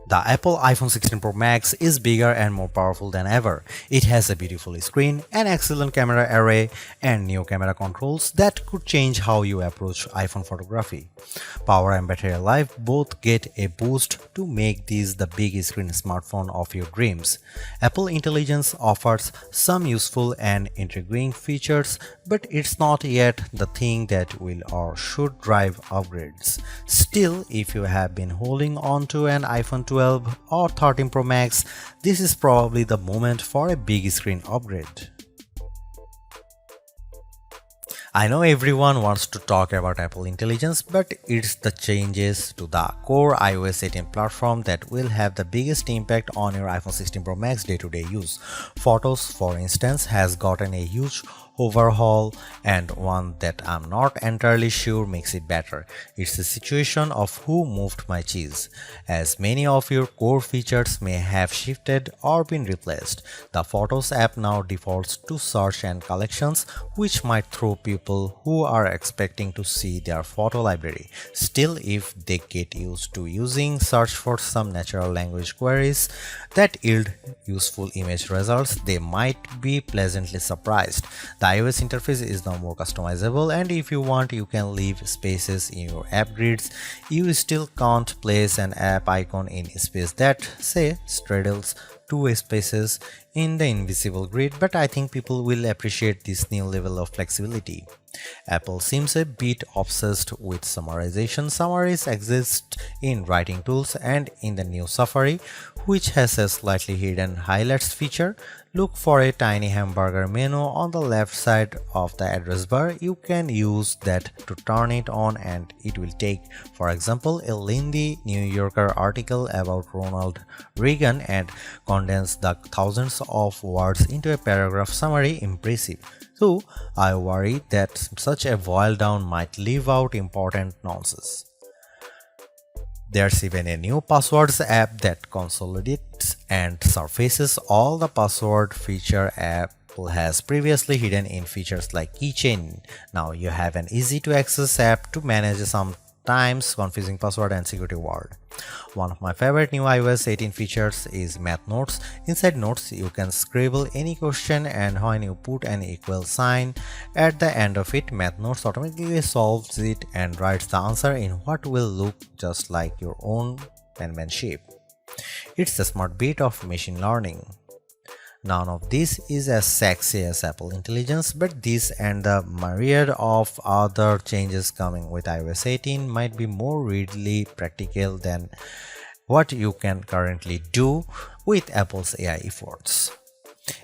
The Apple iPhone 16 Pro Max is bigger and more powerful than ever. It has a beautiful screen, an excellent camera array, and new camera controls that could change how you approach iPhone photography. Power and battery life both get a boost to make this the big screen smartphone of your dreams. Apple Intelligence offers some useful and intriguing features, but it's not yet the thing that will or should drive upgrades. Still, if you have been holding on to an iPhone 12 or 13 Pro Max, this is probably the moment for a big screen upgrade. I know everyone wants to talk about Apple Intelligence, but it's the changes to the core iOS 18 platform that will have the biggest impact on your iPhone 16 Pro Max day-to-day use. Photos, for instance, has gotten a huge overhaul, and one that I'm not entirely sure makes it better. It's the situation of who moved my cheese, as many of your core features may have shifted or been replaced. The Photos app now defaults to search and collections, which might throw people who are expecting to see their photo library. Still, if they get used to using search for some natural language queries that yield useful image results, they might be pleasantly surprised. The iOS interface is now more customizable, and if you want, you can leave spaces in your app grids. You still can't place an app icon in space that, say, straddles two spaces in the invisible grid, but I think people will appreciate this new level of flexibility. Apple seems a bit obsessed with summarization. Summaries exist in writing tools and in the new Safari, which has a slightly hidden highlights feature. Look for a tiny hamburger menu on the left side of the address bar. You can use that to turn it on, and it will take, for example, a lengthy New Yorker article about Ronald Reagan and condense the thousands of words into a paragraph summary. Impressive. So, I worry that such a boil down might leave out important nonsense. There's even a new passwords app that consolidates and surfaces all the password feature Apple has previously hidden in features like keychain. Now you have an easy to access app to manage sometimes confusing password and security word. One of my favorite new iOS 18 features is Math Notes. Inside Notes, you can scribble any question, and when you put an equal sign at the end of it, Math Notes automatically solves it and writes the answer in what will look just like your own penmanship. It's a smart bit of machine learning. None of this is as sexy as Apple Intelligence, but this and the myriad of other changes coming with iOS 18 might be more readily practical than what you can currently do with Apple's AI efforts.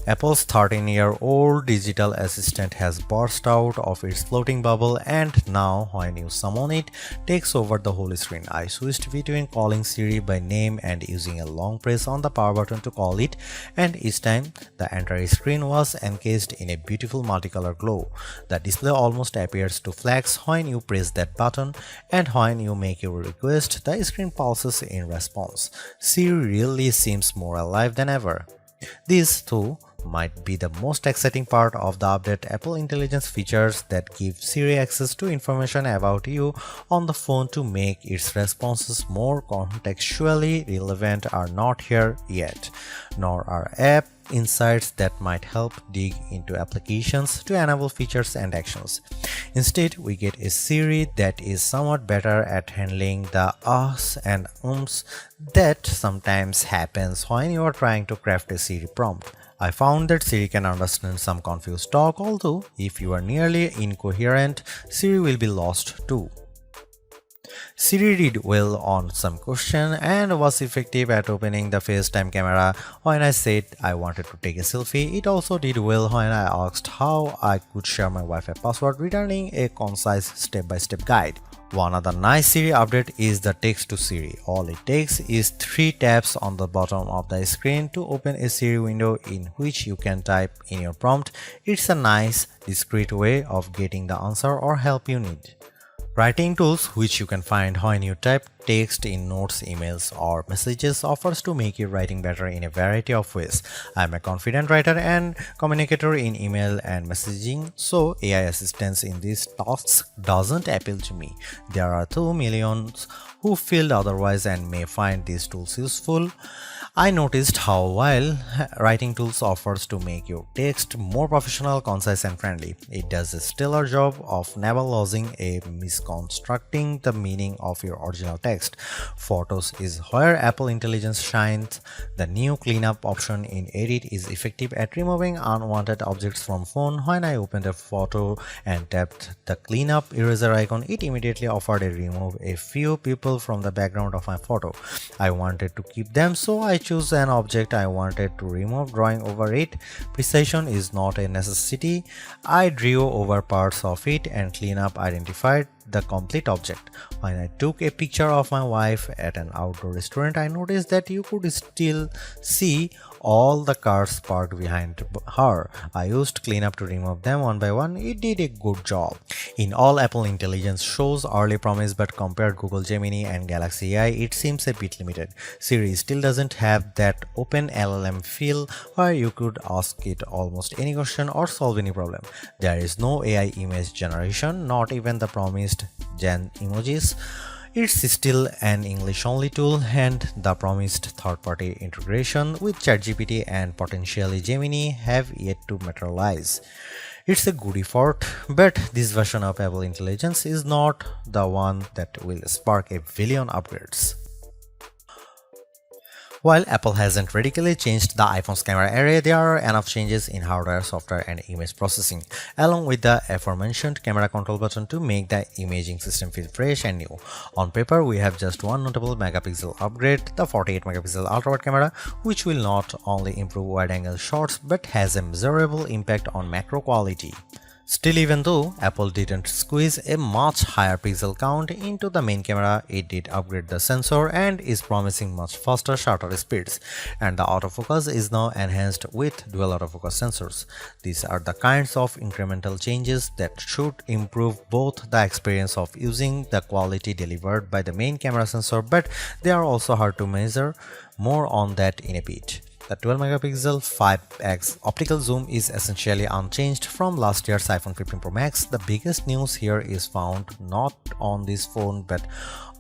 Apple's 13-year-old digital assistant has burst out of its floating bubble, and now when you summon it, takes over the whole screen. I switched between calling Siri by name and using a long press on the power button to call it, and each time the entire screen was encased in a beautiful multicolor glow. The display almost appears to flash when you press that button, and when you make your request, the screen pulses in response. Siri really seems more alive than ever. This, too, might be the most exciting part of the update. Apple Intelligence features that give Siri access to information about you on the phone to make its responses more contextually relevant are not here yet, nor are app insights that might help dig into applications to enable features and actions. Instead, we get a Siri that is somewhat better at handling the ahs and ums that sometimes happens when you are trying to craft a Siri prompt. I found that Siri can understand some confused talk, although if you are nearly incoherent, Siri will be lost too. Siri did well on some question and was effective at opening the FaceTime camera when I said I wanted to take a selfie. It also did well when I asked how I could share my Wi-Fi password, returning a concise step-by-step guide. One other nice Siri update is the text to Siri. All it takes is 3 taps on the bottom of the screen to open a Siri window in which you can type in your prompt. It's a nice, discreet way of getting the answer or help you need. Writing tools, which you can find when you type text in notes, emails, or messages, offers to make your writing better in a variety of ways. I'm a confident writer and communicator in email and messaging, so AI assistance in these tasks doesn't appeal to me. There are 2 millions who feel otherwise and may find these tools useful. I noticed how while writing tools offers to make your text more professional, concise and friendly, it does a stellar job of never losing a misconstructing the meaning of your original text. Photos is where Apple Intelligence shines. The new cleanup option in Edit is effective at removing unwanted objects from phone. When I opened a photo and tapped the cleanup eraser icon, it immediately offered to remove a few people from the background of my photo. I wanted to keep them, so I choose an object I wanted to remove, drawing over it. Precision is not a necessity. I drew over parts of it and cleanup identified the complete object. When I took a picture of my wife at an outdoor restaurant, I noticed that you could still see all the cars parked behind her. I used cleanup to remove them one by one. It did a good job. In all, Apple Intelligence shows early promise, but compared Google Gemini and Galaxy AI, it seems a bit limited. Siri still doesn't have that open LLM feel where you could ask it almost any question or solve any problem. There is no AI image generation, not even the promised Gen emojis. It's still an English-only tool, and the promised third-party integration with ChatGPT and potentially Gemini have yet to materialize. It's a good effort, but this version of Apple Intelligence is not the one that will spark a billion upgrades. While Apple hasn't radically changed the iPhone's camera array, there are enough changes in hardware, software, and image processing, along with the aforementioned camera control button to make the imaging system feel fresh and new. On paper, we have just one notable megapixel upgrade, the 48-megapixel ultra-wide camera, which will not only improve wide-angle shots but has a measurable impact on macro quality. Still, even though Apple didn't squeeze a much higher pixel count into the main camera, it did upgrade the sensor and is promising much faster shutter speeds, and the autofocus is now enhanced with dual autofocus sensors. These are the kinds of incremental changes that should improve both the experience of using the quality delivered by the main camera sensor, but they are also hard to measure. More on that in a bit. The 12-megapixel 5x optical zoom is essentially unchanged from last year's iPhone 15 Pro Max. The biggest news here is found not on this phone but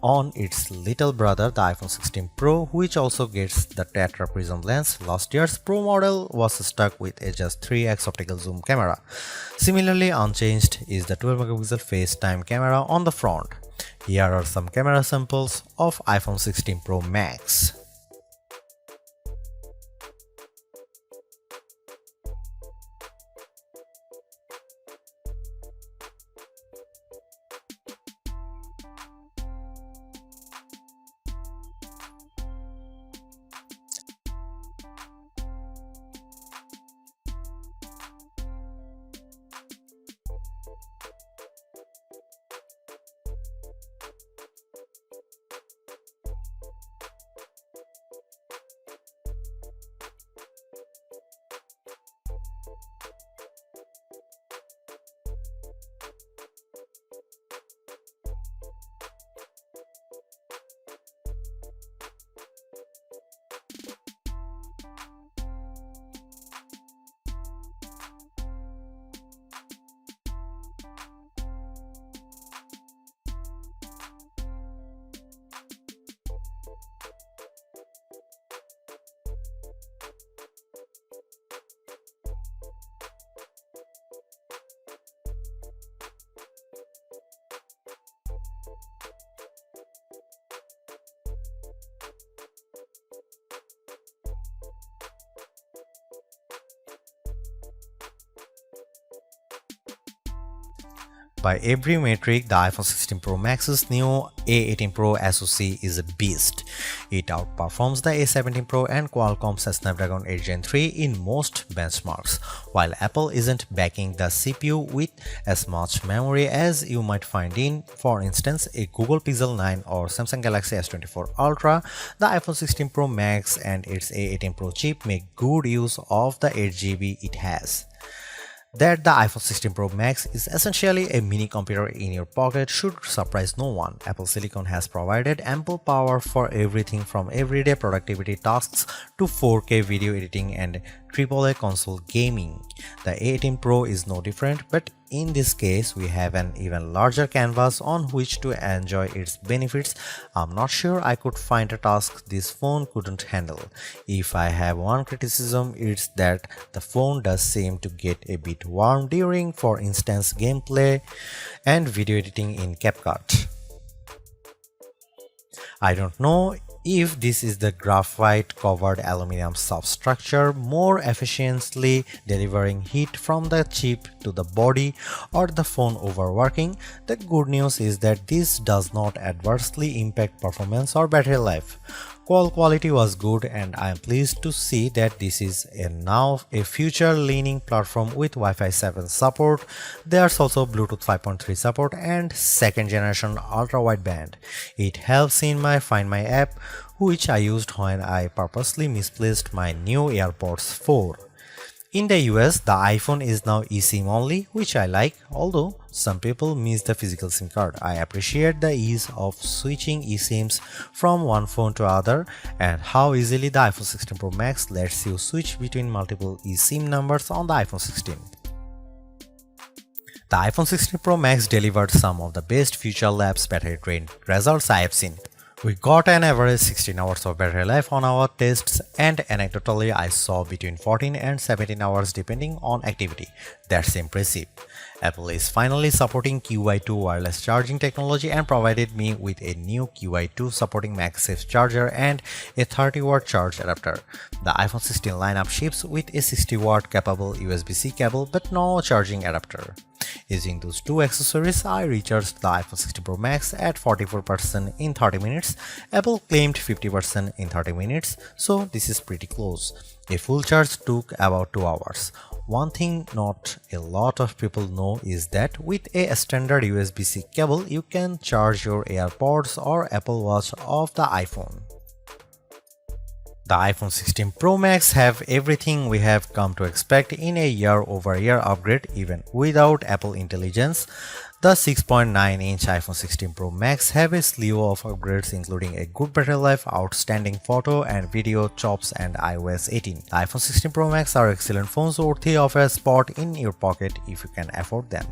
on its little brother, the iPhone 16 Pro, which also gets the Tetra Prism lens. Last year's Pro model was stuck with a just 3x optical zoom camera. Similarly unchanged is the 12-megapixel FaceTime camera on the front. Here are some camera samples of iPhone 16 Pro Max. By every metric, the iPhone 16 Pro Max's new A18 Pro SoC is a beast. It outperforms the A17 Pro and Qualcomm's Snapdragon 8 Gen 3 in most benchmarks. While Apple isn't backing the CPU with as much memory as you might find in, for instance, a Google Pixel 9 or Samsung Galaxy S24 Ultra, the iPhone 16 Pro Max and its A18 Pro chip make good use of the 8GB it has. That the iPhone 16 Pro Max is essentially a mini computer in your pocket should surprise no one. Apple Silicon has provided ample power for everything from everyday productivity tasks to 4K video editing and AAA console gaming. The 18 Pro is no different, but in this case, we have an even larger canvas on which to enjoy its benefits. I'm not sure I could find a task this phone couldn't handle. If I have one criticism, it's that the phone does seem to get a bit warm during, for instance, gameplay and video editing in CapCut. I don't know if this is the graphite covered aluminum substructure more efficiently delivering heat from the chip to the body or the phone overworking. The good news is that this does not adversely impact performance or battery life. Call quality was good, and I am pleased to see that this is now a future-leaning platform with Wi-Fi 7 support. There's also Bluetooth 5.3 support and second-generation ultra-wideband. It helps in my Find My app, which I used when I purposely misplaced my new AirPods 4. In the US, the iPhone is now eSIM only, which I like, although some people miss the physical SIM card. I appreciate the ease of switching eSIMs from one phone to other and how easily the iPhone 16 Pro Max lets you switch between multiple eSIM numbers on the iPhone 16. The iPhone 16 Pro Max delivered some of the best Future Labs battery drain results I have seen. We got an average 16 hours of battery life on our tests, and anecdotally I saw between 14 and 17 hours depending on activity. That's impressive. Apple is finally supporting QI2 wireless charging technology and provided me with a new QI2 supporting MagSafe charger and a 30-watt charge adapter. The iPhone 16 lineup ships with a 60-watt capable USB-C cable but no charging adapter. Using those two accessories, I recharged the iPhone 16 Pro Max at 44% in 30 minutes. Apple claimed 50% in 30 minutes, so this is pretty close. A full charge took about 2 hours. One thing not a lot of people know is that with a standard USB-C cable, you can charge your AirPods or Apple Watch off the iPhone. The iPhone 16 Pro Max have everything we have come to expect in a year-over-year upgrade even without Apple Intelligence. The 6.9-inch iPhone 16 Pro Max have a slew of upgrades including a good battery life, outstanding photo and video chops and iOS 18. The iPhone 16 Pro Max are excellent phones worthy of a spot in your pocket if you can afford them.